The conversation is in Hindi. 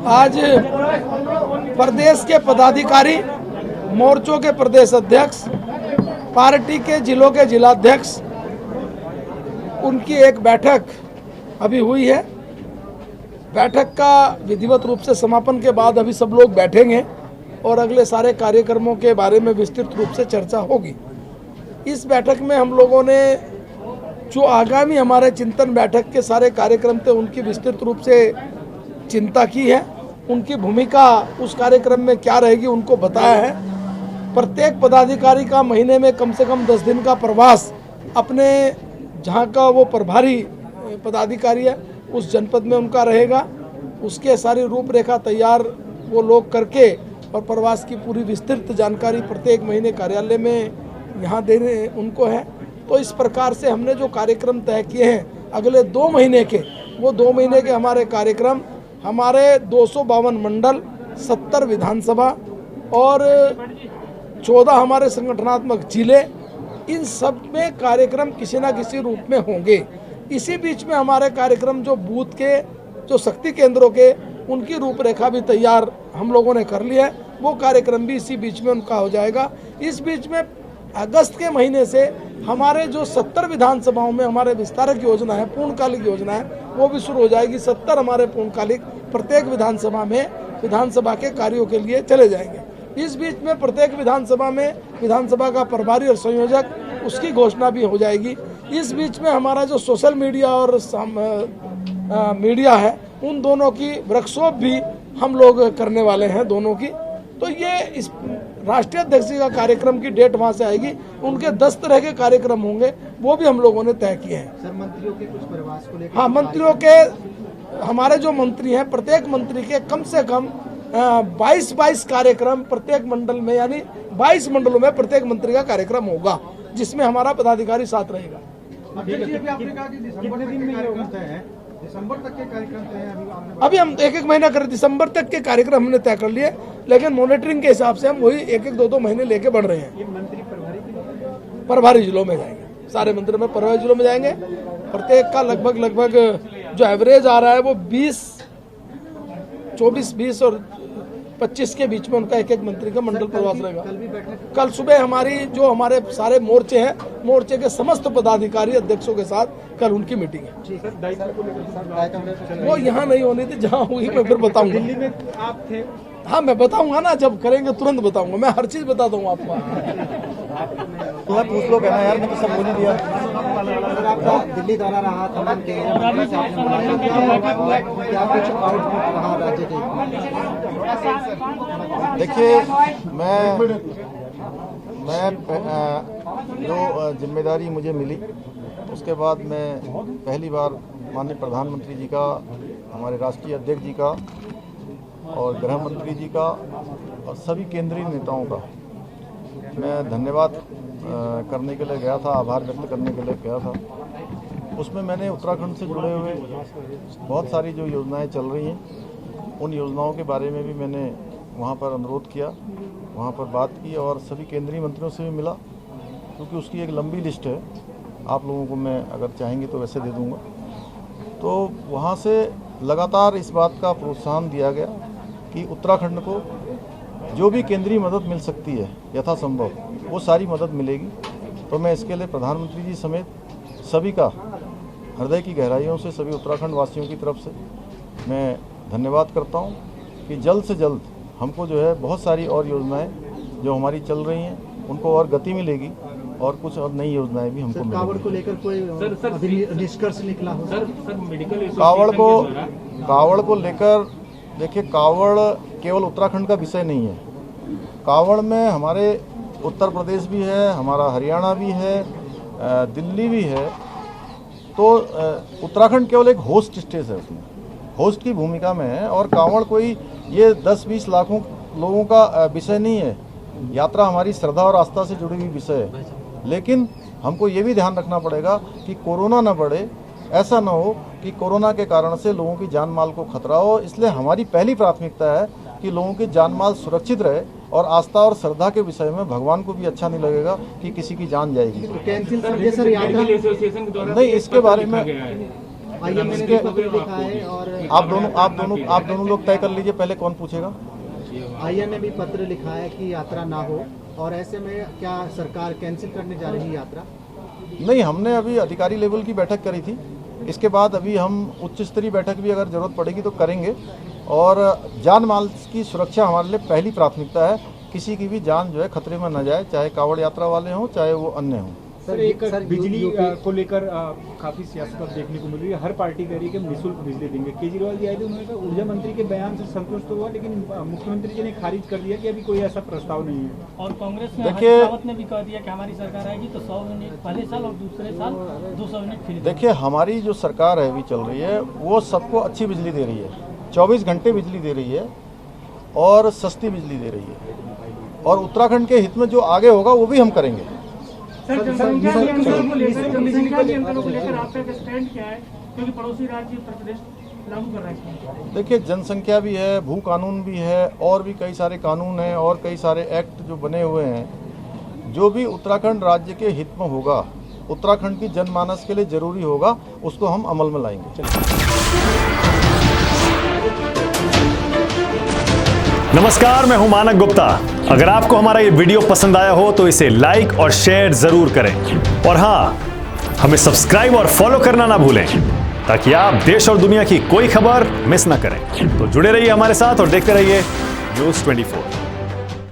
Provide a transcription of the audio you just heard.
आज प्रदेश के पदाधिकारी, मोर्चों के प्रदेश अध्यक्ष, पार्टी के जिलों के जिलाध्यक्ष, उनकी एक बैठक अभी हुई है। बैठक का विधिवत रूप से समापन के बाद अभी सब लोग बैठेंगे और अगले सारे कार्यक्रमों के बारे में विस्तृत रूप से चर्चा होगी। इस बैठक में हम लोगों ने जो आगामी हमारे चिंतन बैठक के सारे कार्यक्रम थे उनकी विस्तृत रूप से चिंता की है। उनकी भूमिका उस कार्यक्रम में क्या रहेगी उनको बताया है। प्रत्येक पदाधिकारी का महीने में कम से कम 10 दिन का प्रवास अपने जहाँ का वो प्रभारी पदाधिकारी है उस जनपद में उनका रहेगा। उसके सारी रूपरेखा तैयार वो लोग करके और प्रवास की पूरी विस्तृत जानकारी प्रत्येक महीने कार्यालय में यहाँ देने उनको है। तो इस प्रकार से हमने जो कार्यक्रम तय किए हैं अगले 2 महीने के, वो 2 महीने के हमारे कार्यक्रम हमारे 252 मंडल, 70 विधानसभा और 14 हमारे संगठनात्मक जिले, इन सब में कार्यक्रम किसी न किसी रूप में होंगे। इसी बीच में हमारे कार्यक्रम जो बूथ के, जो शक्ति केंद्रों के, उनकी रूपरेखा भी तैयार हम लोगों ने कर लिया है। वो कार्यक्रम भी इसी बीच में उनका हो जाएगा। इस बीच में अगस्त के महीने से हमारे जो 70 विधानसभाओं में हमारे विस्तारक योजना है, पूर्णकालिक योजना है, वो भी शुरू हो जाएगी। 70 हमारे पूर्णकालिक प्रत्येक विधानसभा में विधानसभा के कार्यों के लिए चले जाएंगे। इस बीच में प्रत्येक विधानसभा में विधानसभा का प्रभारी और संयोजक, उसकी घोषणा भी हो जाएगी। इस बीच में हमारा जो सोशल मीडिया और मीडिया है, उन दोनों की वर्कशॉप भी हम लोग करने वाले हैं, दोनों की। तो ये इस राष्ट्रीय अध्यक्ष जी का कार्यक्रम की डेट वहाँ से आएगी। उनके 10 तरह के कार्यक्रम होंगे, वो भी हम लोगों ने तय किए हैं। सर, मंत्रियों के कुछ प्रवास को लेकर, हाँ, मंत्रियों के, हमारे जो मंत्री हैं प्रत्येक मंत्री के कम से कम 22 कार्यक्रम प्रत्येक मंडल में, यानी 22 मंडलों में प्रत्येक मंत्री का कार्यक्रम होगा, जिसमें हमारा पदाधिकारी साथ रहेगा। दिसंबर तक के कार्यक्रम तय हैं। अभी हम 1-1 महीना कर, दिसंबर तक के कार्यक्रम हमने तय कर लिए, लेकिन मॉनिटरिंग के हिसाब से हम वही 1-1, 2-2 महीने लेके बढ़ रहे हैं। ये मंत्री प्रभारी जिलों में जाएंगे, सारे मंत्री में प्रभारी जिलों में जाएंगे। प्रत्येक का लगभग जो एवरेज आ रहा है वो 24 और 25 के बीच में उनका 1-1 मंत्री का मंडल प्रवास रहेगा। कल सुबह हमारी जो हमारे सारे मोर्चे हैं, मोर्चे के समस्त पदाधिकारी अध्यक्षों के साथ कल उनकी मीटिंग है। वो यहाँ नहीं होनी थी, जहाँ हुई मैं फिर बताऊंगा। दिल्ली में आप थे? हाँ, मैं बताऊंगा ना, जब करेंगे तुरंत बताऊंगा। मैं हर चीज बता दूंगा आपको। पूछ लो कहना यार, मैं तो सब बोल ही दिया। आपका दिल्ली दौरा रहा था, क्या कुछ आउटपुट रहा राज्य के? देखिए, मैं जो जिम्मेदारी मुझे मिली उसके बाद मैं पहली बार माननीय प्रधानमंत्री जी का, हमारे राष्ट्रीय अध्यक्ष जी का और गृह मंत्री जी का और सभी केंद्रीय नेताओं का मैं धन्यवाद करने के लिए गया था, आभार व्यक्त करने के लिए गया था। उसमें मैंने उत्तराखंड से जुड़े हुए बहुत सारी जो योजनाएं चल रही हैं, उन योजनाओं के बारे में भी मैंने वहाँ पर अनुरोध किया, वहाँ पर बात की और सभी केंद्रीय मंत्रियों से भी मिला, क्योंकि उसकी एक लंबी लिस्ट है। आप लोगों को मैं अगर चाहेंगे तो वैसे दे दूँगा। तो वहाँ से लगातार इस बात का प्रोत्साहन दिया गया कि उत्तराखंड को जो भी केंद्रीय मदद मिल सकती है यथासंभव वो सारी मदद मिलेगी। तो मैं इसके लिए प्रधानमंत्री जी समेत सभी का हृदय की गहराइयों से, सभी उत्तराखंड वासियों की तरफ से मैं धन्यवाद करता हूं कि जल्द से जल्द हमको जो है बहुत सारी और योजनाएं जो हमारी चल रही हैं उनको और गति मिलेगी और कुछ और नई योजनाएं भी हमको मिलेंगी। कावड़ को लेकर कोई निष्कर्ष निकला हो? कावड़ को लेकर देखिए, कावड़ केवल उत्तराखंड का विषय नहीं है। कावड़ में हमारे उत्तर प्रदेश भी है, हमारा हरियाणा भी है, दिल्ली भी है। तो उत्तराखंड केवल एक होस्ट स्टेट है, उसमें होस्ट की भूमिका में है। और कावड़ कोई ये 10-20 लाखों लोगों का विषय नहीं है। यात्रा हमारी श्रद्धा और आस्था से जुड़ी हुई विषय है, लेकिन हमको ये भी ध्यान रखना पड़ेगा कि कोरोना न बढ़े। ऐसा न हो कि कोरोना के कारण से लोगों की जान माल को खतरा हो। इसलिए हमारी पहली प्राथमिकता है कि लोगों की जान माल सुरक्षित रहे, और आस्था और श्रद्धा के विषय में भगवान को भी अच्छा नहीं लगेगा कि किसी की जान जाएगी। कैंसिल कर दिया सर यात्रा? नहीं, इसके बारे में आईएमए ने भी पत्र लिखा है और आप दोनों लोग तय कर लीजिए, पहले कौन पूछेगा। आईएमए ने भी पत्र लिखा है कि यात्रा ना हो, और ऐसे में क्या सरकार कैंसिल करने जा रही है यात्रा? नहीं, हमने अभी अधिकारी लेवल की बैठक करी थी, इसके बाद अभी हम उच्च स्तरीय बैठक भी अगर जरूरत पड़ेगी तो करेंगे। और जान माल की सुरक्षा हमारे लिए पहली प्राथमिकता है। किसी की भी जान जो है खतरे में न जाए, चाहे कांवड़ यात्रा वाले हों चाहे वो अन्य हों। सर, बिजली को लेकर काफी सियासत अब देखने को मिल रही है। हर पार्टी कह रही है कि हम निःशुल्क बिजली देंगे। केजरीवाल जी आए थे, उन्होंने कहा ऊर्जा मंत्री के बयान से संतुष्ट हुआ, लेकिन मुख्यमंत्री जी ने खारिज कर दिया कि अभी कोई ऐसा प्रस्ताव नहीं है। और कांग्रेस में हरीश रावत ने भी कह दिया कि हमारी सरकार आएगी तो 100 यूनिट पहले साल और दूसरे साल 200 यूनिट फ्री। देखिए, हमारी जो सरकार है अभी चल रही है वो सबको अच्छी बिजली दे रही है, 24 घंटे बिजली दे रही है और सस्ती बिजली दे रही है। और उत्तराखंड के हित में जो आगे होगा वो भी हम करेंगे। सर, जनसंख्या नियंत्रण को लेकर आपका स्टैंड क्या है, क्योंकि पड़ोसी राज्य उत्तर प्रदेश लागू कर रहा है? देखिए, जनसंख्या भी है, भू कानून भी है, और भी कई सारे कानून हैं और कई सारे एक्ट जो बने हुए हैं। जो भी उत्तराखंड राज्य के हित में होगा, उत्तराखंड की जनमानस के लिए जरूरी होगा, उसको हम अमल में लाएंगे। नमस्कार, मैं हूं मानक गुप्ता। अगर आपको हमारा ये वीडियो पसंद आया हो तो इसे लाइक और शेयर जरूर करें, और हाँ, हमें सब्सक्राइब और फॉलो करना ना भूलें ताकि आप देश और दुनिया की कोई खबर मिस ना करें। तो जुड़े रहिए हमारे साथ और देखते रहिए न्यूज़ 24।